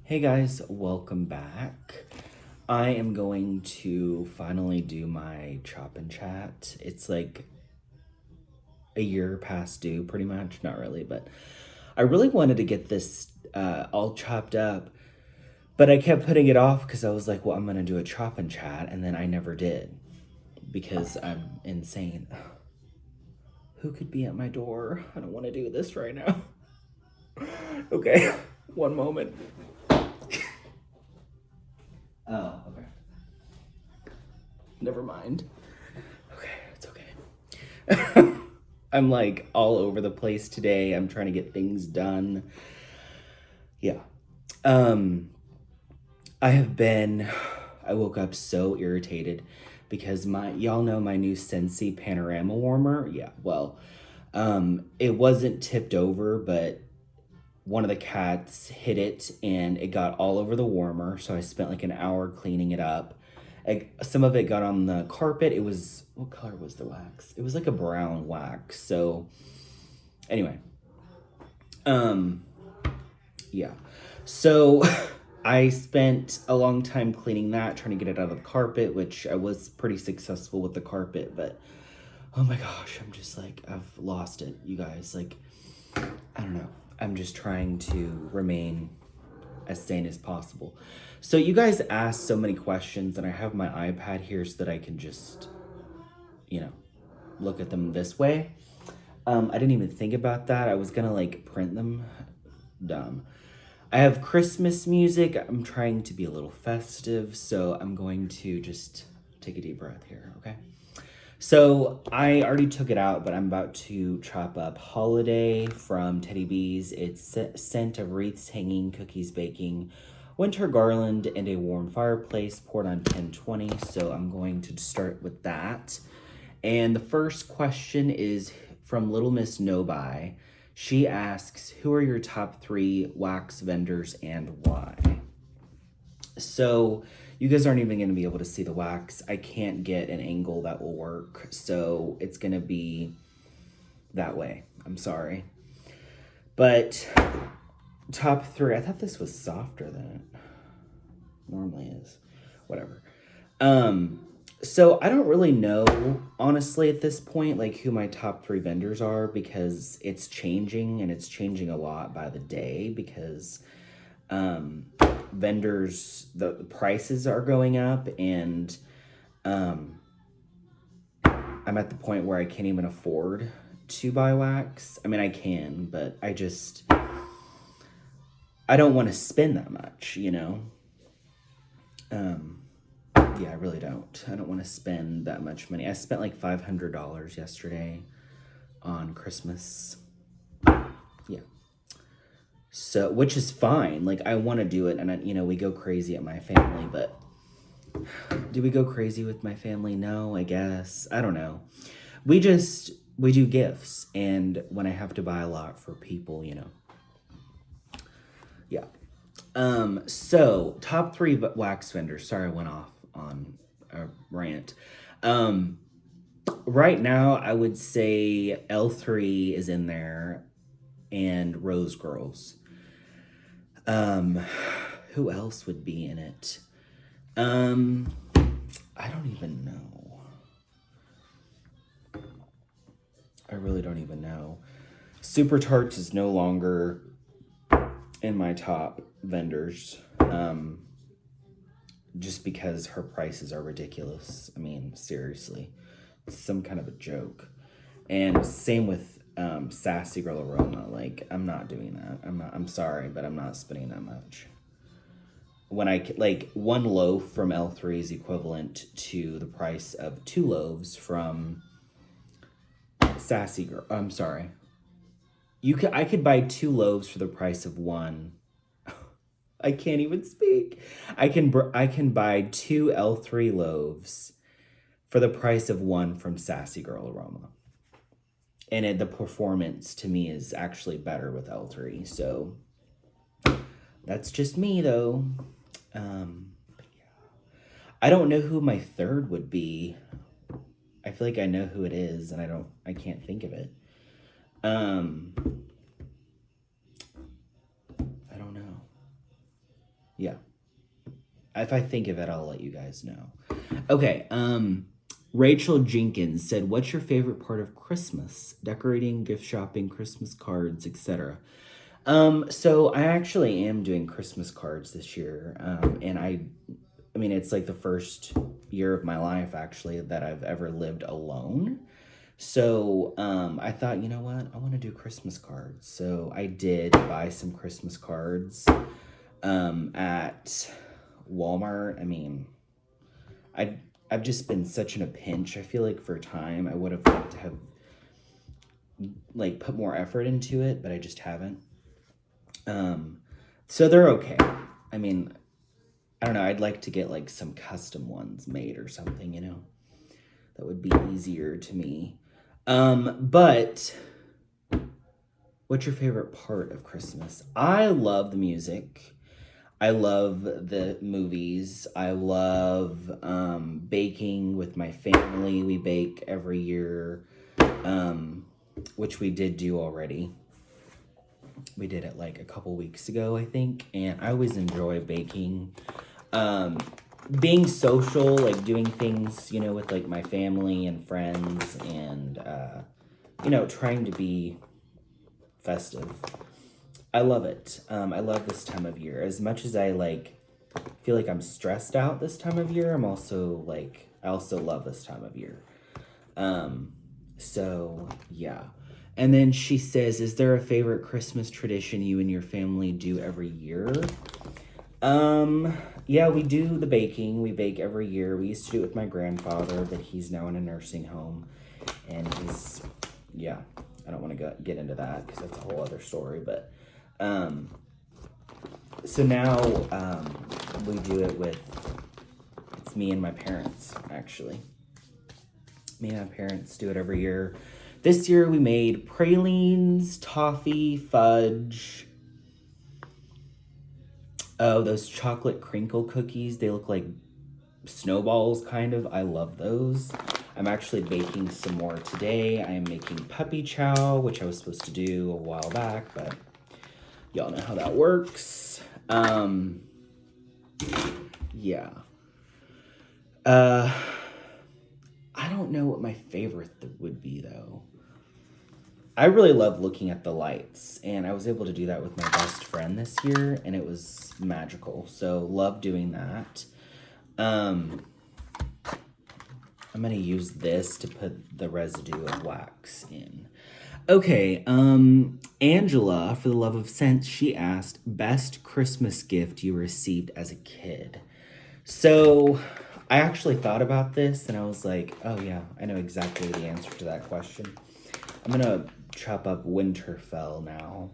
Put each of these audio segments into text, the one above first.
Hey guys, welcome back. I am going to finally do my chop and chat. It's like a year past due, pretty much. Not really, but I really wanted to get this all chopped up, but I kept putting it off because I was like, well, I'm going to do a chop and chat, and then I never did because I'm insane. Who could be at my door? I don't want to do this right now. Okay, one moment. Oh, okay. Never mind. Okay, it's okay. I'm like all over the place today. I'm trying to get things done. Yeah. Um I woke up so irritated because y'all know my new Scentsy panorama warmer. Yeah, well, it wasn't tipped over, but one of the cats hit it and it got all over the warmer. So I spent like an hour cleaning it up. Some of it got on the carpet. What color was the wax? It was like a brown wax. So anyway, um, yeah. So I spent a long time cleaning that, trying to get it out of the carpet, which I was pretty successful with the carpet, but oh my gosh, I'm just like, I've lost it, you guys. Like, I don't know. I'm just trying to remain as sane as possible. So you guys asked so many questions, and I have my iPad here so that I can just, look at them this way. I didn't even think about that. I was gonna like print them. Dumb. I have Christmas music. I'm trying to be a little festive, so I'm going to just take a deep breath here, okay? So I already took it out, but I'm about to chop up Holiday from Teddy B's. It's scent of wreaths hanging, cookies baking, winter garland, and a warm fireplace poured on 1020. So I'm going to start with that. And the first question is from Little Miss Nobi. She asks, who are your top 3 wax vendors and why? So you guys aren't even going to be able to see the wax. I can't get an angle that will work. So it's going to be that way. I'm sorry. But top 3, I thought this was softer than it normally is. Whatever. So I don't really know, honestly, at this point, like who my top 3 vendors are because it's changing and it's changing a lot by the day because vendors, the prices are going up and I'm at the point where I can't even afford to buy wax. I mean, I can, but I don't want to spend that much, Yeah, I really don't. I don't want to spend that much money. I spent like $500 yesterday on Christmas. Yeah. So, which is fine. Like, I want to do it, and we go crazy at my family, but do we go crazy with my family? No, I guess. I don't know. We do gifts, and when I have to buy a lot for people, Yeah. So top 3 wax vendors. Sorry, I went off on a rant. Right now, I would say L3 is in there and Rose Girls. Who else would be in it? I don't even know. I really don't even know. Super Tarts is no longer in my top vendors. Just because her prices are ridiculous. I mean, seriously. It's some kind of a joke. And same with Sassy Girl Aroma. Like, I'm not doing that. I'm sorry, but I'm not spending that much. When one loaf from L3 is equivalent to the price of 2 loaves from Sassy Girl. I'm sorry. I could buy 2 loaves for the price of 1. I can't even speak. I can buy 2 L3 loaves for the price of 1 from Sassy Girl Aroma. And the performance to me is actually better with L3. So that's just me though. But yeah. I don't know who my 3rd would be. I feel like I know who it is and I can't think of it. I don't know. Yeah. If I think of it, I'll let you guys know. Okay. Rachel Jenkins said, "What's your favorite part of Christmas? Decorating, gift shopping, Christmas cards, etc." So I actually am doing Christmas cards this year, and I mean, it's like the first year of my life actually that I've ever lived alone. So I thought, you know what, I want to do Christmas cards. So I did buy some Christmas cards at Walmart. I mean, I I've just been such in a pinch. I feel like for time I would have liked to have like put more effort into it, but I just haven't. Um, so they're okay. I mean, I don't know. I'd like to get like some custom ones made or something. That would be easier to me. But what's your favorite part of Christmas? I love the music. I love the movies. I love baking with my family. We bake every year, which we did do already. We did it like a couple weeks ago, I think, and I always enjoy baking. Um, Being social, like doing things, with like my family and friends, and trying to be festive. I love it. I love this time of year. As much as I like feel like I'm stressed out this time of year, I also love this time of year. Um, so yeah. And then she says, "Is there a favorite Christmas tradition you and your family do every year?" Yeah, we do the baking. We bake every year. We used to do it with my grandfather, but he's now in a nursing home, and yeah, I don't want to get into that because that's a whole other story. But, um, so now, we do it with, it's me and my parents, actually. Me and my parents do it every year. This year we made pralines, toffee, fudge. Oh, those chocolate crinkle cookies. They look like snowballs, kind of. I love those. I'm actually baking some more today. I am making puppy chow, which I was supposed to do a while back, but y'all know how that works. Yeah. Uh, I don't know what my favorite would be, though. I really love looking at the lights, and I was able to do that with my best friend this year, and it was magical. So, love doing that. Um, I'm gonna use this to put the residue of wax in. Okay, Angela, for the love of sense, she asked, "Best Christmas gift you received as a kid?" So, I actually thought about this, and I was like, oh yeah, I know exactly the answer to that question. I'm gonna chop up Winterfell now.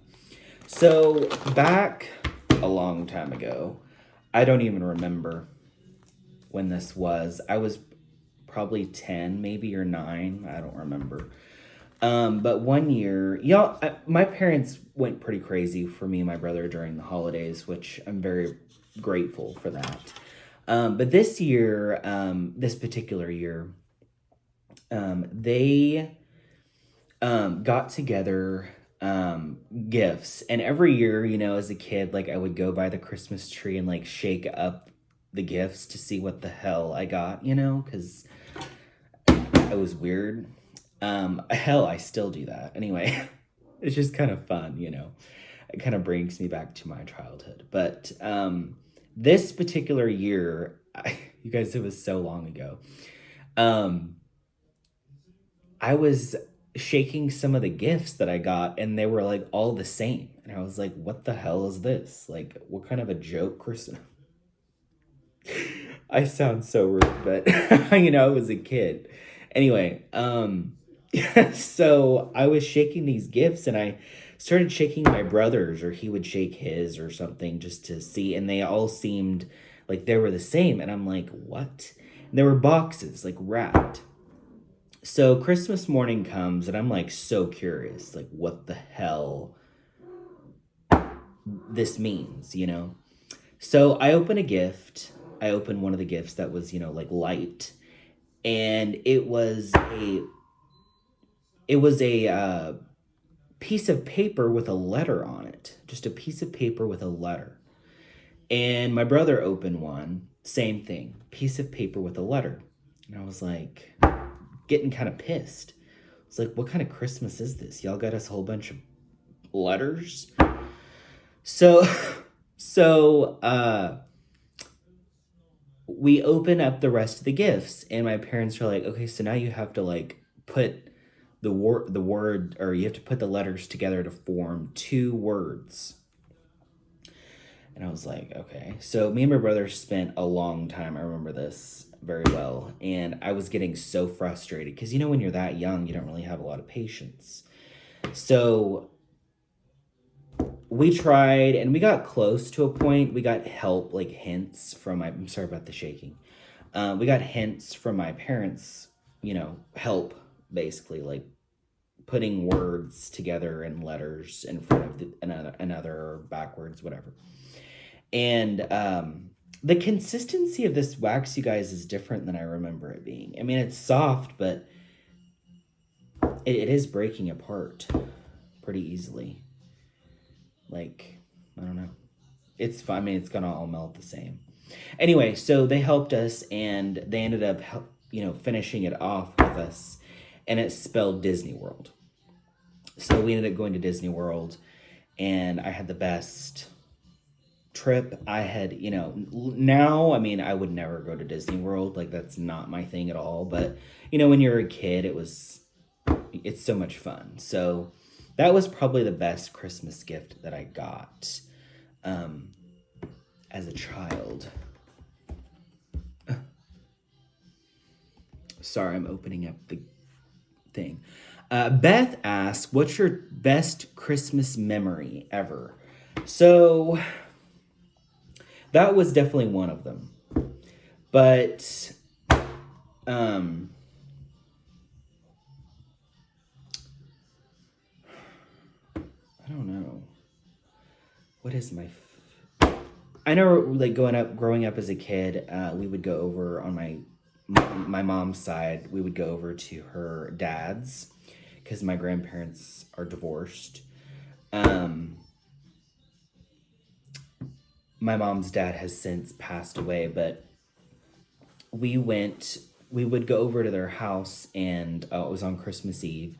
So, back a long time ago, I don't even remember when this was. I was probably 10, maybe, or 9. I don't remember. But one year, my parents went pretty crazy for me and my brother during the holidays, which I'm very grateful for that. But this year, this particular year, they got together gifts. And every year, as a kid, like I would go by the Christmas tree and like shake up the gifts to see what the hell I got, because it was weird. Hell, I still do that. Anyway, it's just kind of fun, It kind of brings me back to my childhood. But this particular year, you guys, it was so long ago. Um, I was shaking some of the gifts that I got, and they were like all the same. And I was like, what the hell is this? Like, what kind of a joke, Christmas? I sound so rude, but I was a kid. Anyway, so I was shaking these gifts, and I started shaking my brother's, or he would shake his or something just to see, and they all seemed like they were the same. And I'm like, what? And there were boxes like wrapped. So Christmas morning comes, and I'm like so curious, like what the hell this means. So I open a gift. I open one of the gifts that was, like light, and it was a piece of paper with a letter on it. Just a piece of paper with a letter. And my brother opened one, same thing, piece of paper with a letter. And I was like, getting kind of pissed. It's like, what kind of Christmas is this? Y'all got us a whole bunch of letters? So, so we open up the rest of the gifts, and my parents are like, okay, so now you have to like put the word, or you have to put the letters together to form two words. And I was like, okay. So me and my brother spent a long time. I remember this very well. And I was getting so frustrated because, when you're that young, you don't really have a lot of patience. So we tried and we got close to a point. We got help, like hints from I'm sorry about the shaking. We got hints from my parents, help basically, like putting words together in letters in front of another or backwards, whatever. And the consistency of this wax, you guys, is different than I remember it being. I mean, it's soft, but it is breaking apart pretty easily. Like, I don't know. It's fine. I mean, it's gonna all melt the same. Anyway, so they helped us, and they ended up, finishing it off with us, and it spelled Disney World. So we ended up going to Disney World, and I had the best trip. I had, now, I mean, I would never go to Disney World. Like, that's not my thing at all. But, when you're a kid, it's so much fun. So that was probably the best Christmas gift that I got as a child. Sorry, I'm opening up the thing. Beth asks, what's your best Christmas memory ever? So that was definitely one of them. But I don't know. What is I know, like, growing up as a kid, we would go over on my mom's side. We would go over to her dad's because my grandparents are divorced. My mom's dad has since passed away, but we would go over to their house, and it was on Christmas Eve.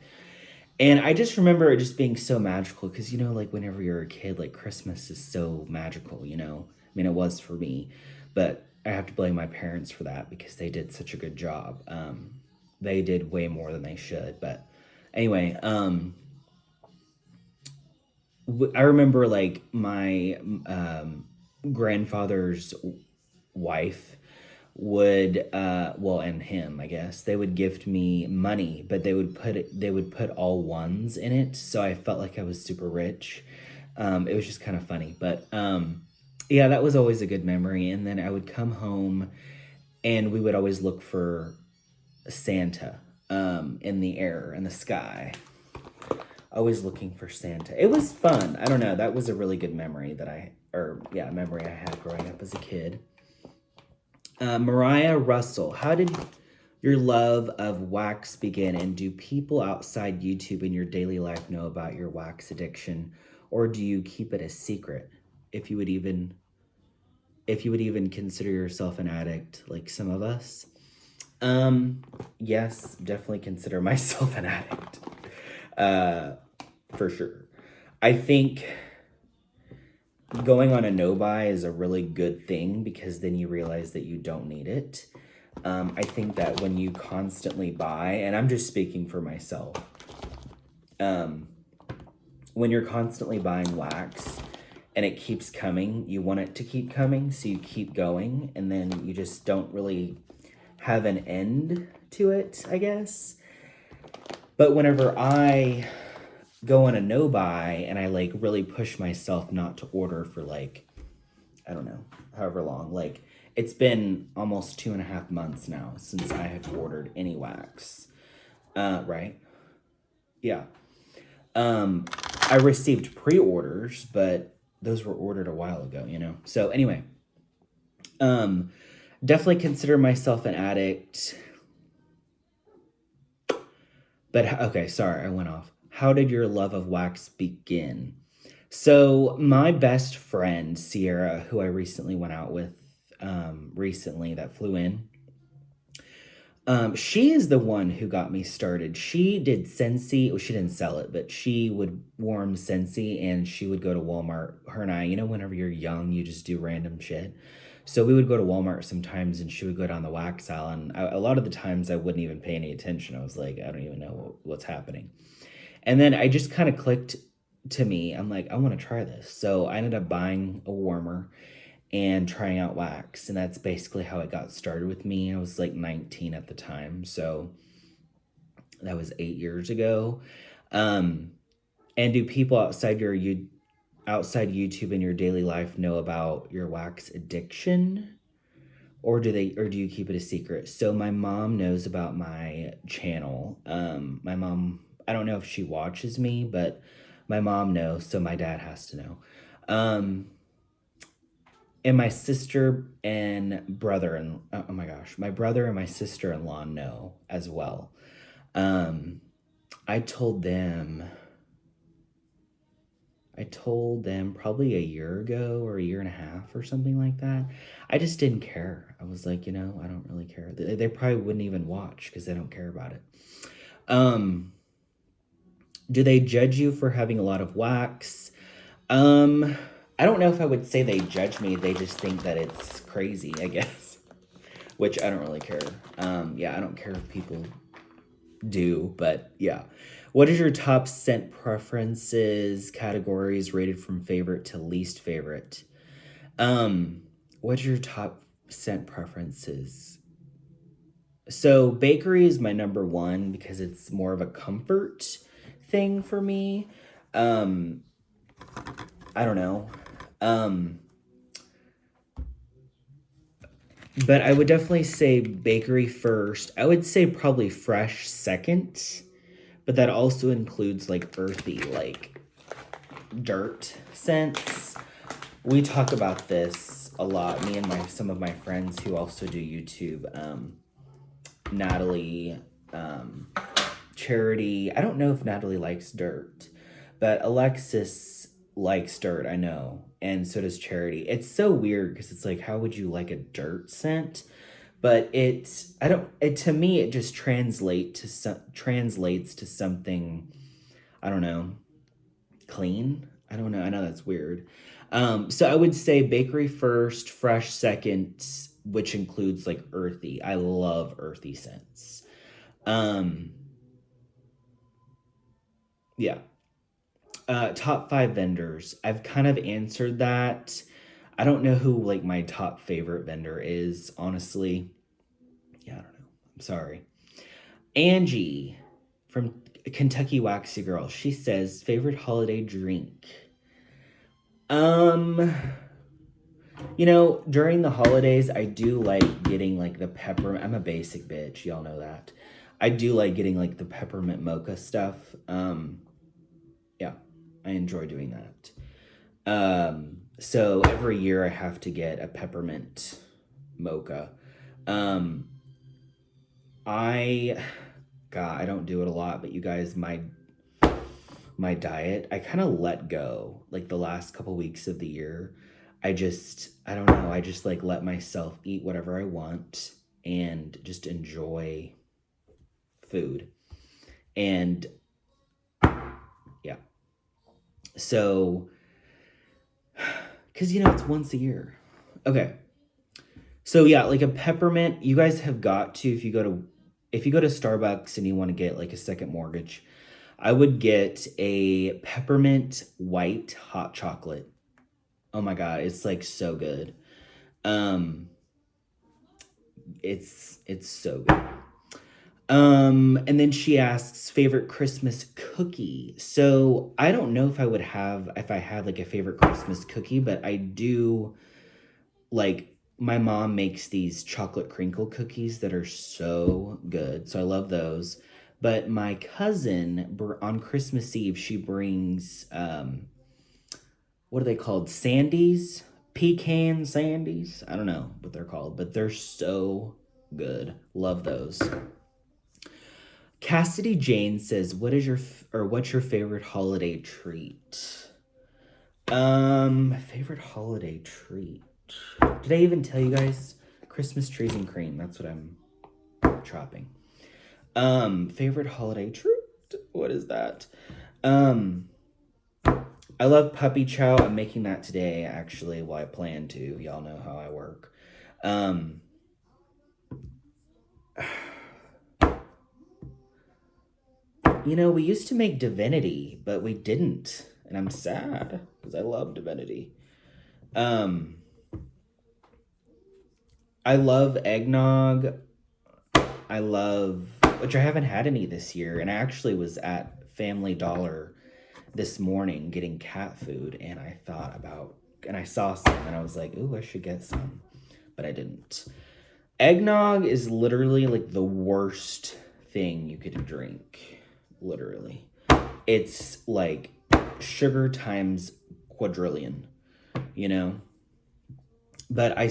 And I just remember it just being so magical because, like whenever you're a kid, like Christmas is so magical, I mean, it was for me, but I have to blame my parents for that because they did such a good job. They did way more than they should. But anyway, I remember like my grandfather's wife would and him, I guess, they would gift me money, but they would put all ones in it, so I felt like I was super rich. It was just kind of funny, but yeah, that was always a good memory. And then I would come home, and we would always look for Santa in the air, in the sky, always looking for Santa. It was fun. I don't know, that was a really good memory memory I had growing up as a kid. Mariah Russell, how did your love of wax begin, and do people outside YouTube in your daily life know about your wax addiction, or do you keep it a secret? If you would even consider yourself an addict, like some of us. Yes, definitely consider myself an addict. For sure. I think going on a no-buy is a really good thing because then you realize that you don't need it. I think that when you constantly buy, and I'm just speaking for myself, when you're constantly buying wax and it keeps coming, you want it to keep coming, so you keep going, and then you just don't really have an end to it, I guess. But whenever I go on a no-buy and I like really push myself not to order for like, I don't know, however long, like it's been almost 2.5 months now since I have ordered any wax. Right? Yeah. I received pre-orders, but those were ordered a while ago, So anyway, definitely consider myself an addict. But okay, sorry, I went off. How did your love of wax begin? So my best friend Sierra, who I recently went out with, recently that flew in, she is the one who got me started. She did Scentsy. Well, she didn't sell it, but she would warm Scentsy, and she would go to Walmart. Her and I, whenever you're young, you just do random shit. So we would go to Walmart sometimes, and she would go down the wax aisle. And a lot of the times, I wouldn't even pay any attention. I was like, I don't even know what's happening. And then I just kind of clicked to me. I'm like, I want to try this. So I ended up buying a warmer and trying out wax. And that's basically how it got started with me. I was like 19 at the time. So that was 8 years ago. Um, and do people outside YouTube in your daily life know about your wax addiction? Or do you keep it a secret? So my mom knows about my channel. My mom, I don't know if she watches me, but my mom knows, so my dad has to know. Um, and my sister and brother and oh my gosh, my brother and my sister-in-law know as well. Um, I told them I told them probably a year ago or a year and a half or something like that. I just didn't care. I was like, I don't really care. They probably wouldn't even watch because they don't care about it. Um, do they judge you for having a lot of wax? Um, I don't know if I would say they judge me. They just think that it's crazy, I guess, which I don't really care. Yeah, I don't care if people do, but yeah. What is your top scent preferences categories rated from favorite to least favorite? Um, what's your top scent preferences? So bakery is my number one because it's more of a comfort thing for me. Um, I don't know. Um, but I would definitely say bakery first. I would say probably fresh second, but that also includes like earthy, like dirt scents. We talk about this a lot. Me and some of my friends who also do YouTube. Natalie, um, Charity. I don't know if Natalie likes dirt, but Alexis likes dirt. I know, and so does Charity. It's so weird because it's like, how would you like a dirt scent? But it's I don't. It to me, it just translates to something. I don't know, clean. I don't know. I know that's weird. So I would say bakery first, fresh second, which includes like earthy. I love earthy scents. Um, yeah. Top five vendors. I've kind of answered that. I don't know who like my top favorite vendor is, honestly. Yeah, I don't know. I'm sorry. Angie from Kentucky Waxy Girl. She says favorite holiday drink. Um, during the holidays, I do like getting like the peppermint. I'm a basic bitch, y'all know that. I do like getting like the peppermint mocha stuff. Yeah, I enjoy doing that. So every year I have to get a peppermint mocha. Um, I, God, I don't do it a lot, but you guys, my diet, I kind of let go like the last couple weeks of the year. I don't know, I just like let myself eat whatever I want and just enjoy food. And yeah, so, because it's once a year. Okay. So yeah, like a peppermint, you guys have got to if you go to Starbucks and you want to get like a second mortgage, I would get a peppermint white hot chocolate. Oh my god, it's like so good. Um it's so good. And then she asks favorite Christmas cookie. So I don't know if I had like a favorite Christmas cookie, but I do like my mom makes these chocolate crinkle cookies that are so good. So I love those. But my cousin on Christmas Eve, she brings what are they called? Sandies? Pecan Sandies? I don't know what they're called, but they're so good. Love those. Cassidy Jane says, "What's your favorite holiday treat?" Favorite holiday treat. Did I even tell you guys? Christmas trees and cream. That's what I'm chopping. Favorite holiday treat. What is that? Um, I love puppy chow. I'm making that today, actually. Well, I plan to. Y'all know how I work. Um, we used to make divinity, but we didn't, and I'm sad because I love divinity. Um, I love eggnog. I love, which I haven't had any this year, and I actually was at Family Dollar this morning getting cat food, and I saw some, and I was like, ooh, I should get some, but I didn't. Eggnog is literally like the worst thing you could drink. Literally. It's like sugar times quadrillion, you know? But I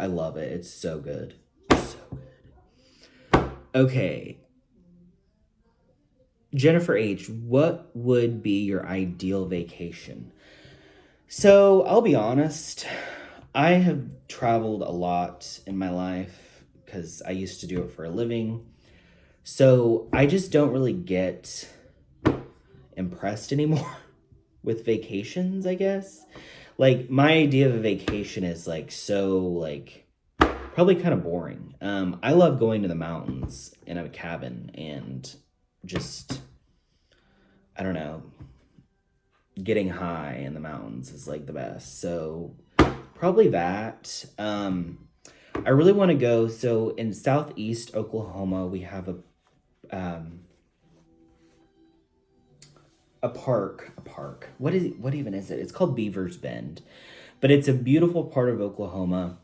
love it. It's so good. So good. Okay. Jennifer H., what would be your ideal vacation? So I'll be honest, I have traveled a lot in my life because I used to do it for a living. So I just don't really get impressed anymore with vacations, I guess. Like my idea of a vacation is probably kind of boring. I love going to the mountains in a cabin and just, I don't know, getting high in the mountains is like the best. So probably that. I really want to go. So in southeast Oklahoma, we have um, a park. A park. What even is it? It's called Beaver's Bend, but it's a beautiful part of Oklahoma.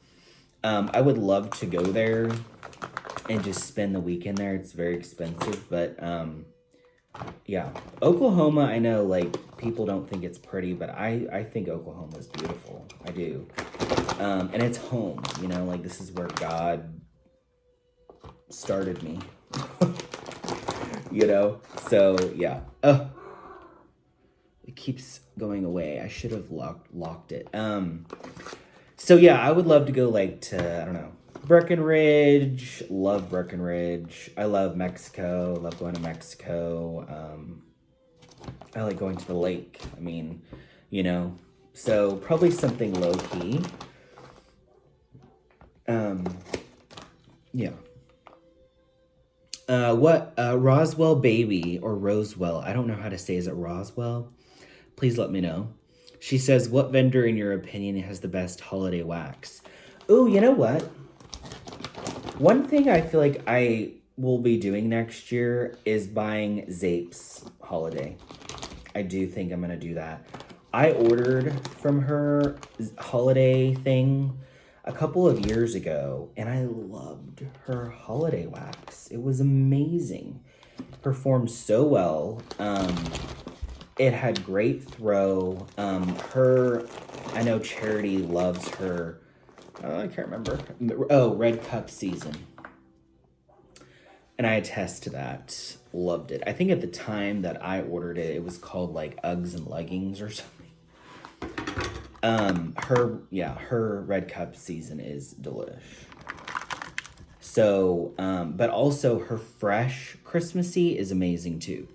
I would love to go there and just spend the weekend there. It's very expensive, but yeah, Oklahoma. I know like people don't think it's pretty, but I think Oklahoma is beautiful. I do, and it's home. Like this is where God started me. So yeah. It keeps going away. I should have locked it. So yeah, I would love to go like to, I don't know, Breckenridge. Love Breckenridge. I love Mexico. Love going to Mexico. I like going to the lake. I mean, so probably something low key. Yeah. What Roswell baby or Rosewell? I don't know how to say. Is it Roswell? Please let me know. She says, what vendor, in your opinion, has the best holiday wax? Ooh, you know what? One thing I feel like I will be doing next year is buying Zape's holiday. I do think I'm going to do that. I ordered from her holiday thing a couple of years ago, and I loved her holiday wax. It was amazing. Performed so well. It had great throw. I know Charity loves her. I can't remember. Oh, Red Cup season. And I attest to that. Loved it. I think at the time that I ordered it, it was called like Uggs and Leggings or something. Her Red Cup season is delish. So, but also her fresh Christmassy is amazing too.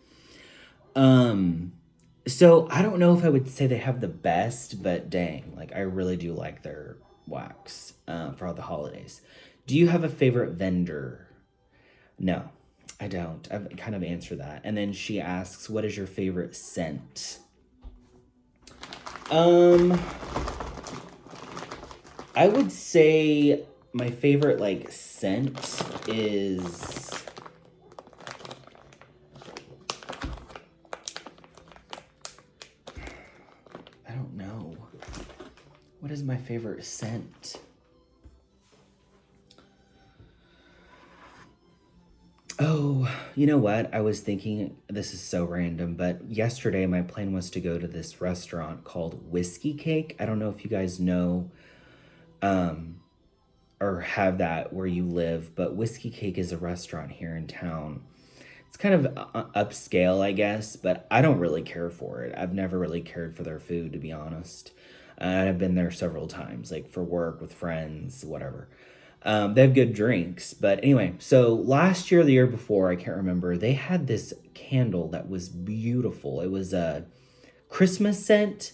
So I don't know if I would say they have the best, but dang, like I really do like their wax for all the holidays. Do you have a favorite vendor? No, I don't. I've kind of answered that. And then she asks, what is your favorite scent? I would say my favorite like scent is I don't know. What is my favorite scent? Oh, you know what? I was thinking, this is so random, but yesterday my plan was to go to this restaurant called Whiskey Cake. I don't know if you guys know or have that where you live, but Whiskey Cake is a restaurant here in town It's kind of upscale, I guess, but I don't really care for it. I've never really cared for their food, to be honest. I've been there several times, like for work, with friends, whatever. They have good drinks. But anyway, so last year, or the year before, I can't remember, they had this candle that was beautiful. It was a Christmas scent.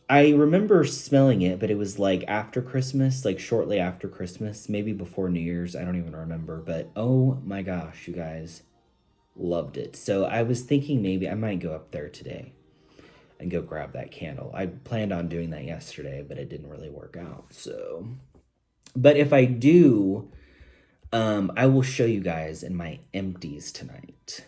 I remember smelling it, but it was like after Christmas, like shortly after Christmas, maybe before New Year's. I don't even remember. But oh my gosh, you guys, loved it. So I was thinking maybe I might go up there today and go grab that candle. I planned on doing that yesterday, but it didn't really work out. So, but if I do, I will show you guys in my empties tonight.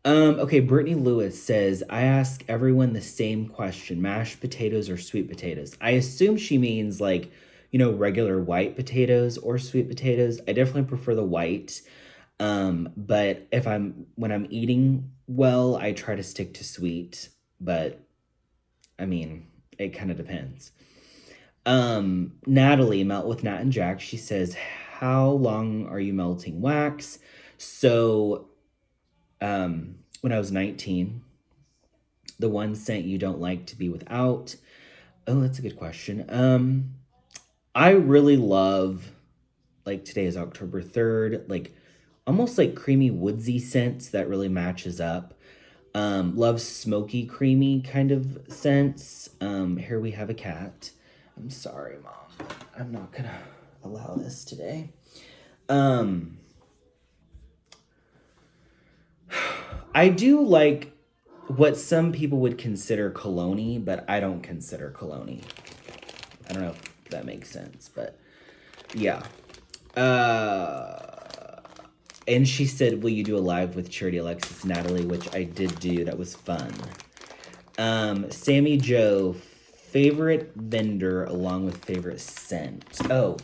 Okay, Brittany Lewis says, I ask everyone the same question, mashed potatoes or sweet potatoes. I assume she means like, regular white potatoes or sweet potatoes. I definitely prefer the white. But when I'm eating well, I try to stick to sweet, but I mean, it kind of depends. Natalie, Melt with Nat and Jack, she says, how long are you melting wax? So, when I was 19, the one scent you don't like to be without. Oh, that's a good question. I really love, like today is October 3rd, like almost like creamy woodsy scents that really matches up. Love smoky creamy kind of scents. Here we have a cat. I'm sorry, Mom. I'm not gonna allow this today. I do like what some people would consider cologne, but I don't consider cologne. I don't know if that makes sense, but yeah. And she said, will you do a live with Charity Alexis Natalie, which I did do. That was fun. Sammy Joe, favorite vendor along with favorite scent. Oh,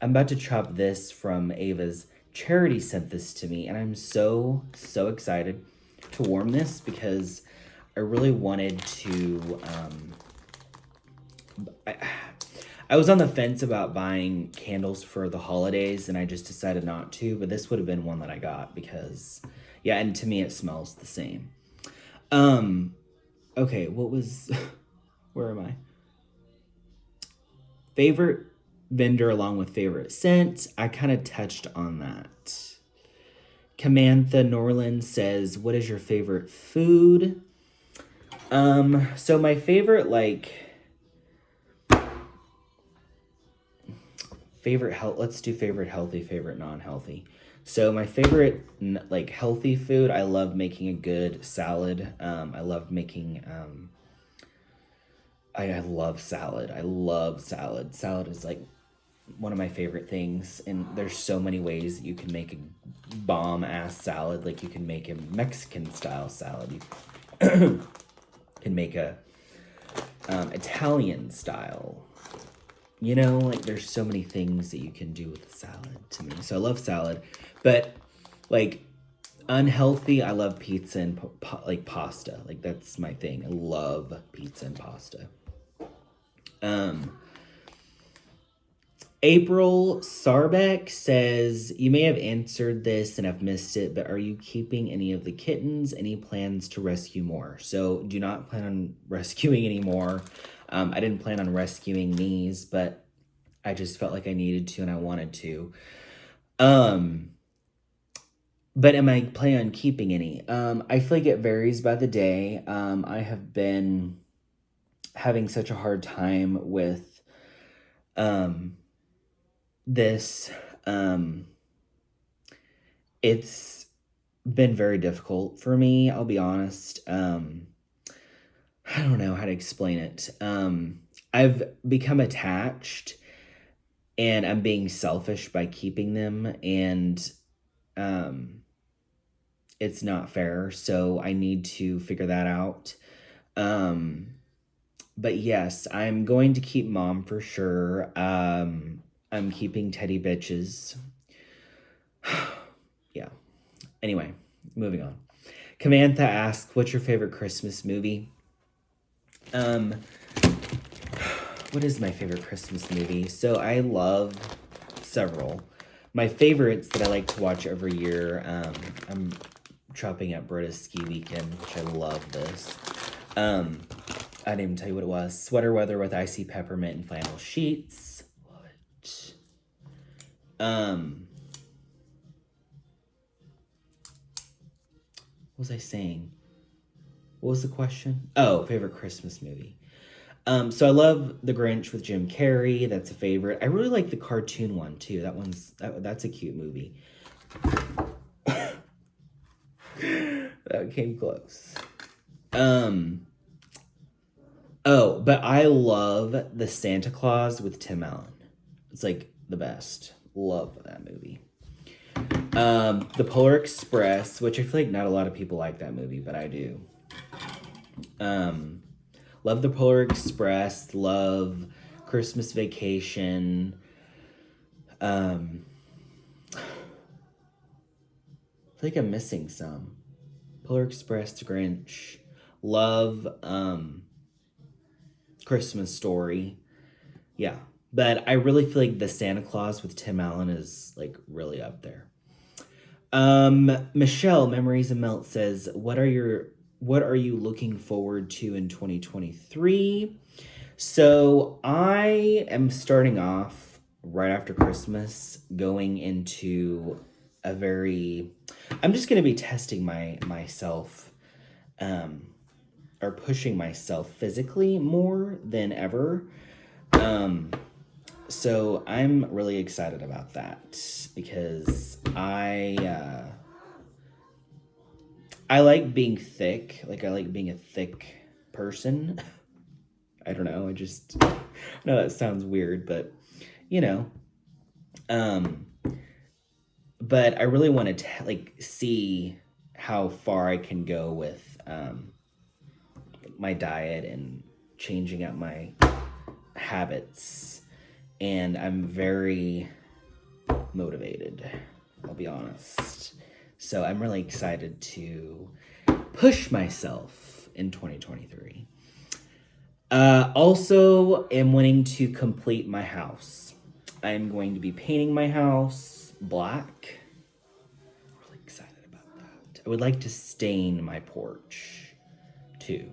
I'm about to chop this from Ava's. Charity sent this to me, and I'm so excited to warm this because I really wanted to. I was on the fence about buying candles for the holidays, and I just decided not to. But this would have been one that I got because, yeah, and to me it smells the same. Okay, what was? Where am I? Favorite vendor along with favorite scent. I kind of touched on that. Camantha Norland says, what is your favorite food? So my favorite, let's do favorite healthy, favorite non-healthy. So my favorite, healthy food, I love making a good salad. I love making, I love salad. I love salad. Salad is one of my favorite things, and there's so many ways that you can make a bomb ass salad. Like you can make a Mexican style salad, you can make a Italian style, there's so many things that you can do with a salad to me. So I love salad, but unhealthy, I love pizza and pasta. That's my thing. I love pizza and pasta. April Sarbeck says, you may have answered this and I've missed it, but are you keeping any of the kittens? Any plans to rescue more? So do not plan on rescuing any more. I didn't plan on rescuing these, but I just felt like I needed to and I wanted to. But am I planning on keeping any? I feel like it varies by the day. I have been having such a hard time with this. It's been very difficult for me, I'll be honest. I don't know how to explain it. I've become attached and I'm being selfish by keeping them, and it's not fair. So I need to figure that out. But yes, I'm going to keep Mom for sure. I'm keeping Teddy Bitches. Yeah. Anyway, moving on. Camantha asks, what's your favorite Christmas movie? What is my favorite Christmas movie? So I love several, My favorites that I like to watch every year, I'm shopping at Britta's Ski Weekend, which I love this. I didn't even tell you what it was. Sweater weather with icy peppermint and flannel sheets. Love it. What was I saying? What was the question? Oh, favorite Christmas movie. So I love The Grinch with Jim Carrey. That's a favorite. I really like the cartoon one too. That's a cute movie. That came close. Oh, but I love The Santa Claus with Tim Allen. It's like the best. Love that movie. The Polar Express, which I feel like not a lot of people like that movie, but I do. Love The Polar Express. Love Christmas Vacation. I feel like I'm missing some. Polar Express, The Grinch. Love Christmas Story. Yeah. But I really feel like The Santa Claus with Tim Allen is like really up there. Michelle, Memories of Melt says, what are you looking forward to in 2023? So I am starting off right after Christmas, going into I'm just going to be testing myself, or pushing myself physically more than ever. So I'm really excited about that because I like being thick. Like, I like being a thick person. I don't know. I know that sounds weird, but you know. But I really want to see how far I can go with my diet and changing up my habits. And I'm very motivated, I'll be honest. So I'm really excited to push myself in 2023. Also am wanting to complete my house. I'm going to be painting my house black. Really excited about that. I would like to stain my porch too.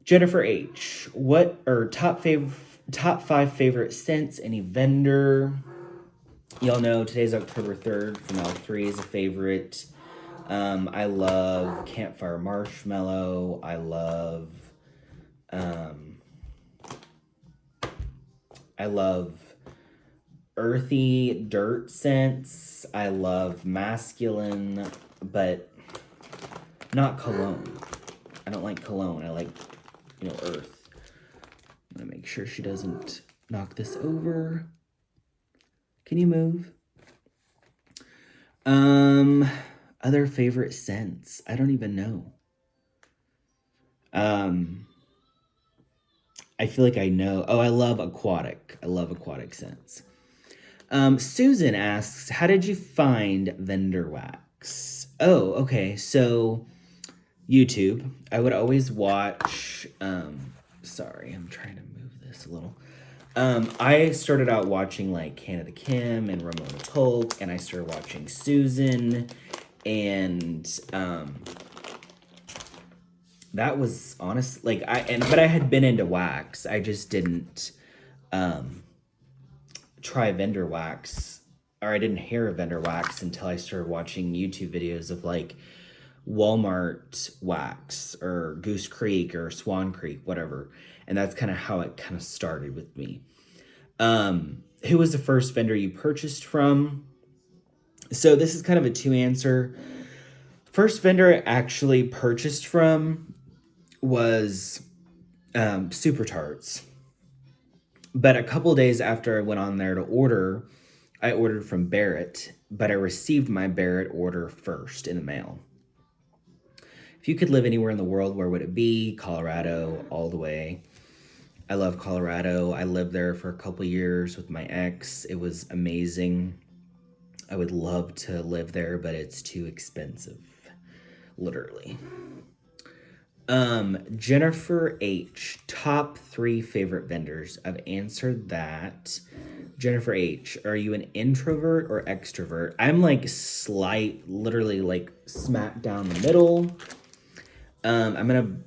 Jennifer H. What are top 5 favorite scents? Any vendor? Y'all know today's October 3rd. From L3 is a favorite. I love Campfire Marshmallow. I love earthy dirt scents. I love masculine, but not cologne. I don't like cologne. I like, earth. I'm gonna make sure she doesn't knock this over. Can you move? Other favorite scents. I don't even know. I feel like I know. Oh, I love aquatic. I love aquatic scents. Susan asks, how did you find vendor wax? Oh, okay. So YouTube. I would always watch, sorry, I'm trying to move this a little. I started out watching like Canada Kim and Ramona Polk, and I started watching Susan, and that was honest. But I had been into wax. I just didn't try vendor wax, or I didn't hear of vendor wax until I started watching YouTube videos of like Walmart wax or Goose Creek or Swan Creek, whatever. And that's kind of how it kind of started with me. Who was the first vendor you purchased from? So this is kind of a 2-answer. First vendor I actually purchased from was Super Tarts. But a couple days after I went on there to order, I ordered from Barrett, but I received my Barrett order first in the mail. If you could live anywhere in the world, where would it be? Colorado, all the way. I love Colorado. I lived there for a couple years with my ex. It was amazing. I would love to live there, but it's too expensive. Literally. Jennifer H. Top 3 favorite vendors. I've answered that. Jennifer H. Are you an introvert or extrovert? I'm like literally like smack down the middle. I'm gonna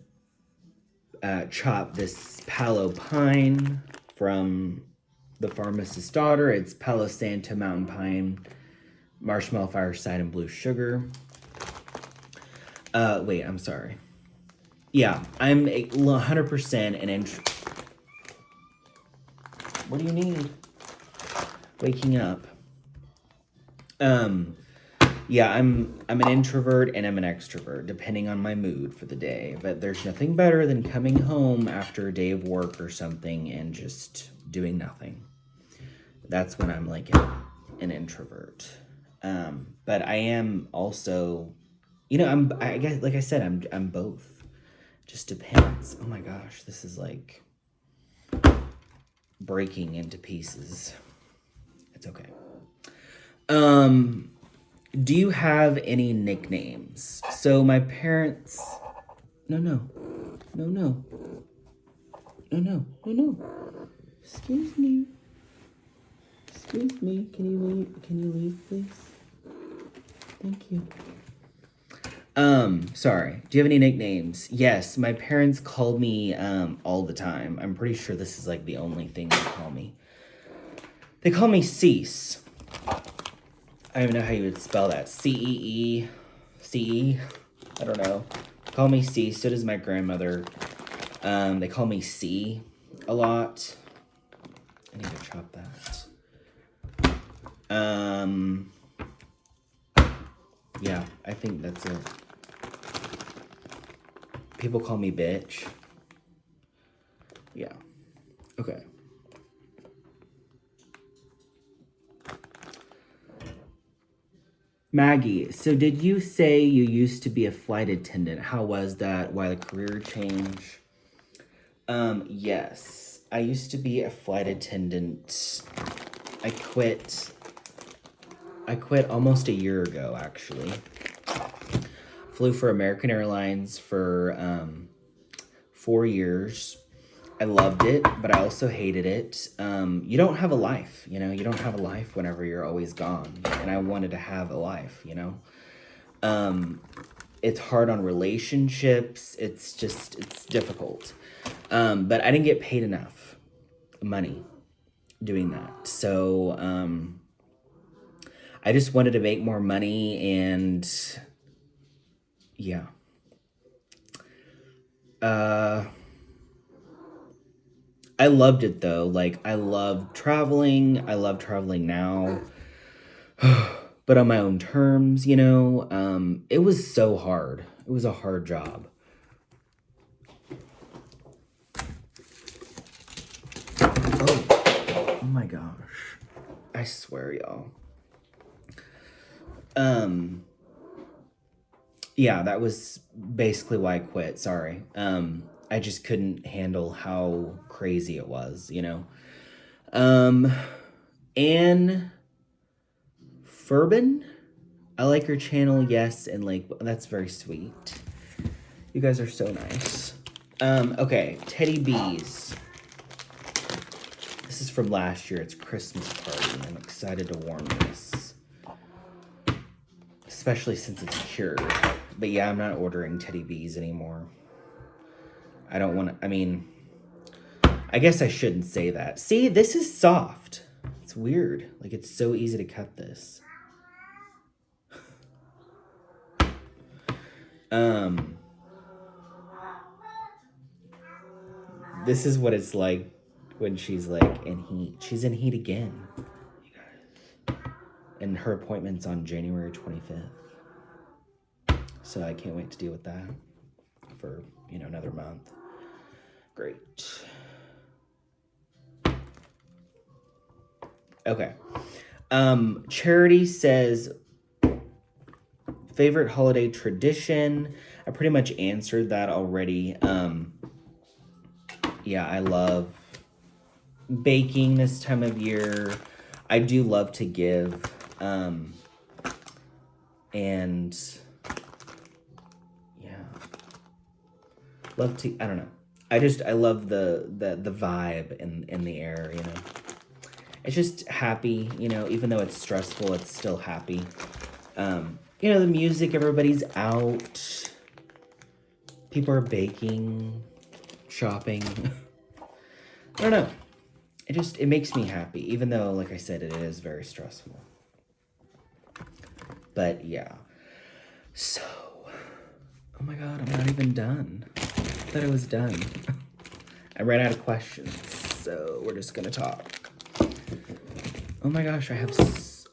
chop this Palo Pine from the Pharmacist's Daughter. It's Palo Santo Mountain Pine, Marshmallow Fireside, and Blue Sugar. Wait, I'm sorry. Yeah, I'm 100% an introvert. What do you need? Waking up. Yeah, I'm an introvert and I'm an extrovert, depending on my mood for the day. But there's nothing better than coming home after a day of work or something and just doing nothing. That's when I'm like an introvert. But I am also, I guess, like I said, I'm both. Just depends. Oh my gosh, this is like breaking into pieces. It's okay. Do you have any nicknames? So my parents... No. Excuse me. Can you leave, please? Thank you. Sorry. Do you have any nicknames? Yes, my parents called me all the time. I'm pretty sure this is like the only thing they call me. They call me Cease. I don't even know how you would spell that. C-E-E. C-E? I don't know. Call me C. So does my grandmother. They call me C a lot. I need to chop that. Yeah, I think that's it. People call me bitch. Yeah. Okay. Maggie, so did you say you used to be a flight attendant? How was that? Why the career change? Yes. I used to be a flight attendant. I quit almost a year ago, actually. Flew for American Airlines for 4 years. I loved it, but I also hated it. You don't have a life, you don't have a life whenever you're always gone. And I wanted to have a life, It's hard on relationships. It's difficult. But I didn't get paid enough money doing that. So, I just wanted to make more money and yeah. I loved it though. Like I love traveling. I love traveling now. But on my own terms, it was so hard. It was a hard job. Oh my gosh. I swear, y'all. Yeah, that was basically why I quit. Sorry. I just couldn't handle how crazy it was, Anne Furbin, I like her channel, yes, and like that's very sweet. You guys are so nice. Okay, Teddy Bees. This is from last year. It's Christmas party. I'm excited to warm this, especially since it's cured. But yeah, I'm not ordering Teddy Bees anymore. I don't want to. I guess I shouldn't say that. See, this is soft. It's weird. Like, it's so easy to cut this. This is what it's like when she's like in heat. She's in heat again, you guys. And her appointment's on January 25th. So I can't wait to deal with that for, another month. Great. Okay. Charity says, favorite holiday tradition. I pretty much answered that already. Yeah, I love baking this time of year. I do love to give. And yeah. love to, I don't know. I love the vibe in the air, you know. It's just happy, you know, even though it's stressful, it's still happy. You know, the music, everybody's out. People are baking, shopping. I don't know. It makes me happy, even though, like I said, it is very stressful. But yeah. So, oh my God, I'm not even done. I thought I was done. I ran out of questions, so we're just gonna talk. Oh my gosh, I have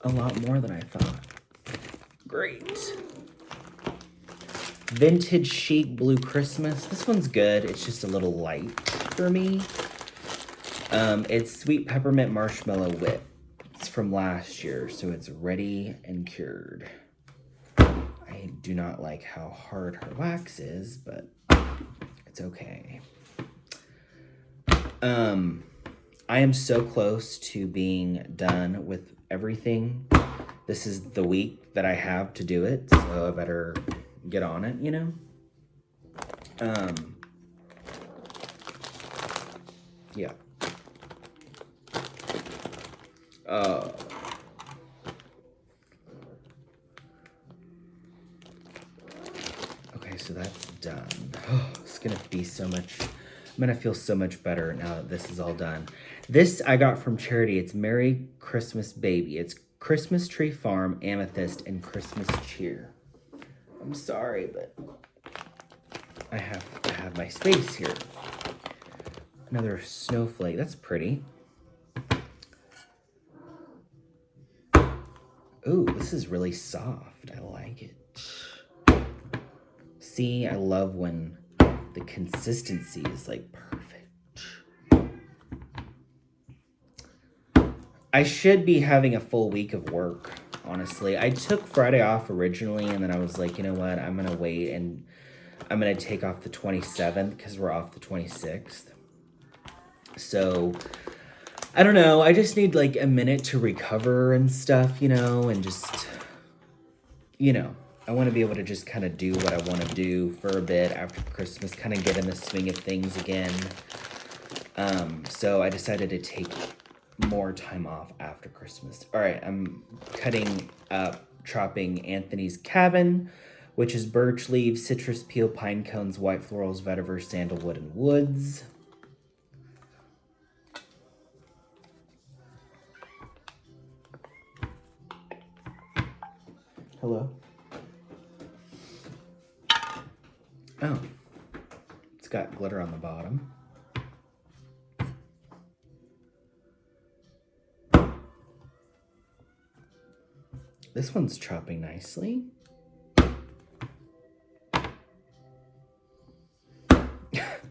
a lot more than I thought. Great. Vintage Chic Blue Christmas. This one's good. It's just a little light for me. It's Sweet Peppermint Marshmallow Whip. It's from last year, so it's ready and cured. I do not like how hard her wax is, but it's okay. I am so close to being done with everything. This is the week that I have to do it, so I better get on it, you know? Yeah. Okay, so that's done. Oh, it's gonna be so much, I'm gonna feel so much better now that this is all done. This I got from charity. It's Merry Christmas Baby. It's Christmas Tree Farm, Amethyst, and Christmas Cheer. I'm sorry, but I have to have my space here. Another snowflake. That's pretty. Ooh, this is really soft. I like it. See, I love when the consistency is like perfect. I should be having a full week of work, honestly. I took Friday off originally, and then I was like, you know what? I'm going to wait, and I'm going to take off the 27th because we're off the 26th. So, I don't know. I just need like a minute to recover and stuff, you know, and just, you know, I want to be able to just kind of do what I want to do for a bit after Christmas, kind of get in the swing of things again. So I decided to take more time off after Christmas. All right, I'm cutting up, chopping Anthony's Cabin, which is birch leaves, citrus peel, pine cones, white florals, vetiver, sandalwood, and woods. Hello? Oh, it's got glitter on the bottom. This one's chopping nicely.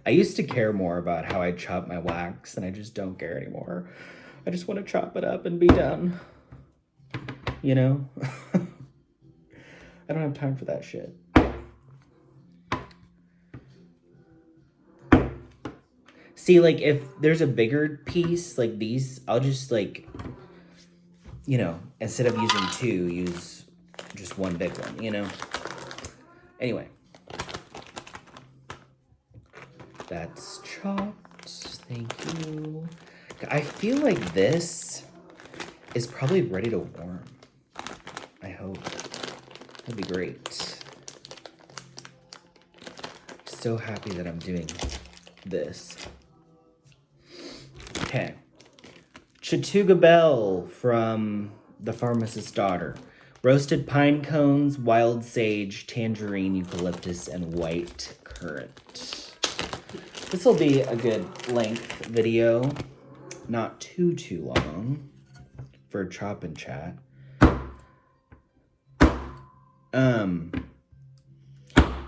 I used to care more about how I chop my wax, and I just don't care anymore. I just want to chop it up and be done. You know? I don't have time for that shit. See, like, if there's a bigger piece, like these, I'll just, like, you know, instead of using two, use just one big one, you know? Anyway. That's chopped. Thank you. I feel like this is probably ready to warm. I hope. That'd be great. So happy that I'm doing this. Okay. Chattooga Bell from The Pharmacist's Daughter. Roasted pine cones, wild sage, tangerine, eucalyptus, and white currant. This will be a good length video. Not too long for chop and chat.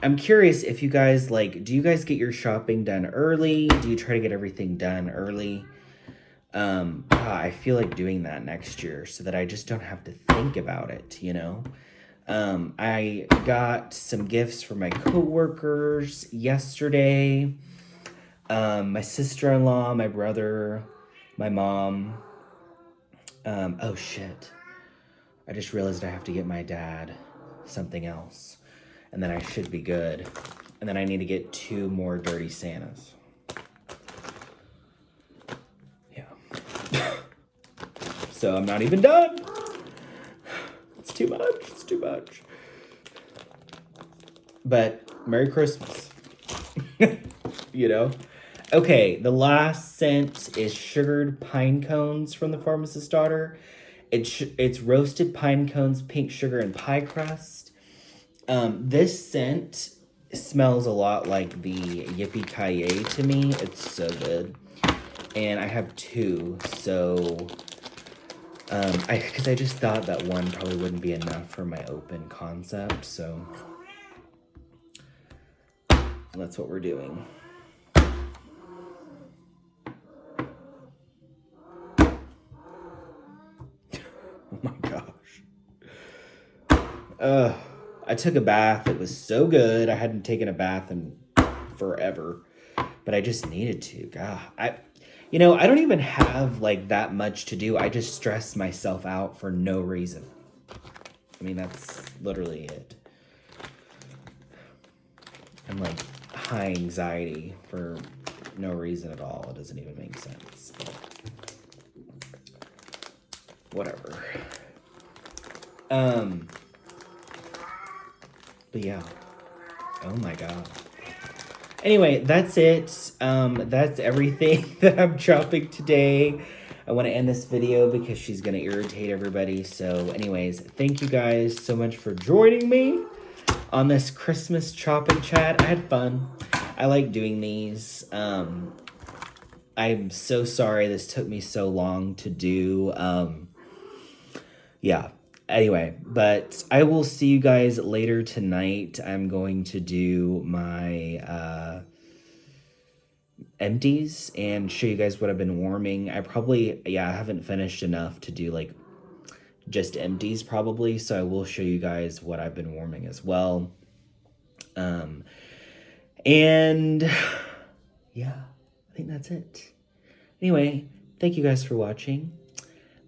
I'm curious if you guys, like, do you guys get your shopping done early? Do you try to get everything done early? I feel like doing that next year so that I just don't have to think about it, you know? I got some gifts for my coworkers yesterday. My sister-in-law, my brother, my mom. Oh shit. I just realized I have to get my dad something else. And then I should be good. And And then I need to get 2 more Dirty Santas. Yeah. So I'm not even done. It's too much. It's too much. But Merry Christmas. You know? Okay, the last scent is sugared pine cones from the Pharmacist's Daughter. It's roasted pine cones, pink sugar, and pie crust. This scent smells a lot like the Yippee-Ki-Yay to me. It's so good. And I have 2, so because I just thought that one probably wouldn't be enough for my open concept, so that's what we're doing. Oh my gosh. I took a bath. It was so good. I hadn't taken a bath in forever, but I just needed to. God, I don't even have like that much to do. I just stress myself out for no reason. I mean, that's literally it. I'm like high anxiety for no reason at all. It doesn't even make sense. But whatever. But yeah. Oh my god. Anyway, that's it. That's everything that I'm chopping today. I want to end this video because she's going to irritate everybody. So anyways, thank you guys so much for joining me on this Christmas chop and chat. I had fun. I like doing these. I'm so sorry this took me so long to do. Yeah. Anyway, but I will see you guys later tonight. I'm going to do my empties and show you guys what I've been warming. I haven't finished enough to do like just empties probably, so I will show you guys what I've been warming as well. And yeah, I think that's it. Anyway, thank you guys for watching.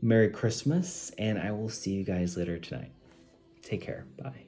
Merry Christmas, and I will see you guys later tonight. Take care. Bye.